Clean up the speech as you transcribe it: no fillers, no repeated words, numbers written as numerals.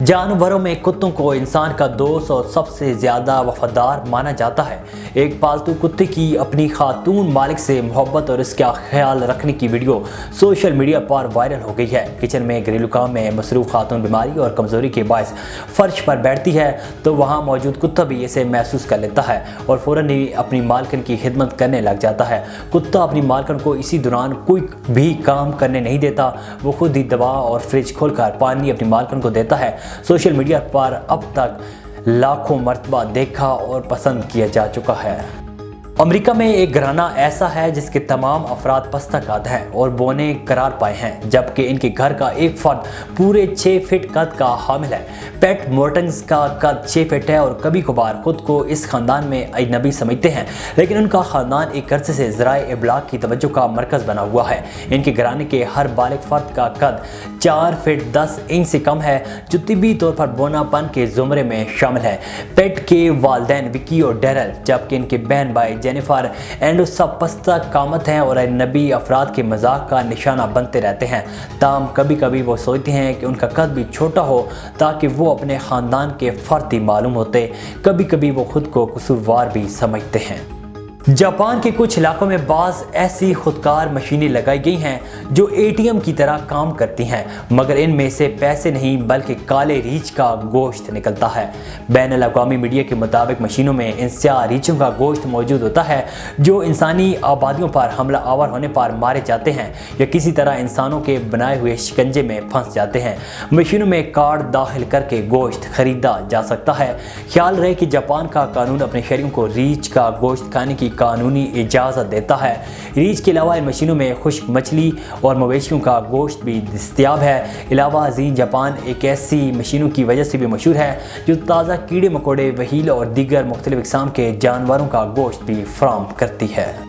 जानवरों में कुत्तों को इंसान का दोस्त और सबसे ज़्यादा वफादार माना जाता है। एक पालतू कुत्ते की अपनी खातून मालिक से मोहब्बत और इसका ख्याल रखने की वीडियो सोशल मीडिया पर वायरल हो गई है। किचन में घरेलू काम में मसरूफ़ खातून बीमारी और कमज़ोरी के बायस फर्श पर बैठती है तो वहाँ मौजूद कुत्ता भी इसे महसूस कर लेता है और फ़ौरन ही अपनी मालकिन की खिदमत करने लग जाता है। कुत्ता अपनी मालकिन को इसी दौरान कोई भी काम करने नहीं देता, वो खुद ही दवा और फ्रिज खोलकर पानी अपनी मालकिन को देता है। सोशल मीडिया पर अब तक लाखों मर्तबा देखा और पसंद किया जा चुका है। अमेरिका में एक घराना ऐसा है जिसके तमाम अफराद पस्ता कद हैं और बौने करार पाए हैं, जबकि इनके घर का एक फर्द पूरे 6 फीट कद का हामिल है। पेट मोर्टन्स का कद 6 फीट है और कभी कभार खुद को इस खानदान में अजनबी समझते हैं, लेकिन उनका खानदान एक अरसे से ज़राए इबलाग की तवज्जो का मरकज़ बना हुआ है। इनके घराने के हर बालिग फर्द का कद 4 फीट 10 इंच से कम है, जो तिब्बी तौर पर बोनापन के ज़ुमरे में शामिल है। पेट के वालिदैन विकी और डेरल, जबकि इनके बहन भाई जेनिफर एंड सब पस्ता कामत हैं और नबी अफराद के मजाक का निशाना बनते रहते हैं। ताम कभी कभी वो सोचते हैं कि उनका कद भी छोटा हो ताकि वो अपने ख़ानदान के फ़र्द ही मालूम होते। कभी कभी वो खुद को कसूरवार भी समझते हैं। जापान के कुछ इलाकों में बाज़ ऐसी खुदकार मशीनें लगाई गई हैं जो एटीएम की तरह काम करती हैं, मगर इनमें से पैसे नहीं बल्कि काले रीछ का गोश्त निकलता है। बैनुल अक़वामी मीडिया के मुताबिक मशीनों में इन स्याह रीछों का गोश्त मौजूद होता है जो इंसानी आबादियों पर हमला आवर होने पर मारे जाते हैं या किसी तरह इंसानों के बनाए हुए शिकंजे में फंस जाते हैं। मशीनों में कार्ड दाखिल करके गोश्त खरीदा जा सकता है। ख्याल रहे कि जापान का कानून अपने शहरियों को रीछ का गोश्त खाने की कानूनी इजाज़त देता है। रीछ के अलावा इन मशीनों में खुश्क मछली और मवेशियों का गोश्त भी दस्तयाब है। अलावा अजीम जापान एक ऐसी मशीनों की वजह से भी मशहूर है जो ताज़ा कीड़े मकोड़े, वहील और दीगर मुख्तलिफ इक़साम के जानवरों का गोश्त भी फराहम करती है।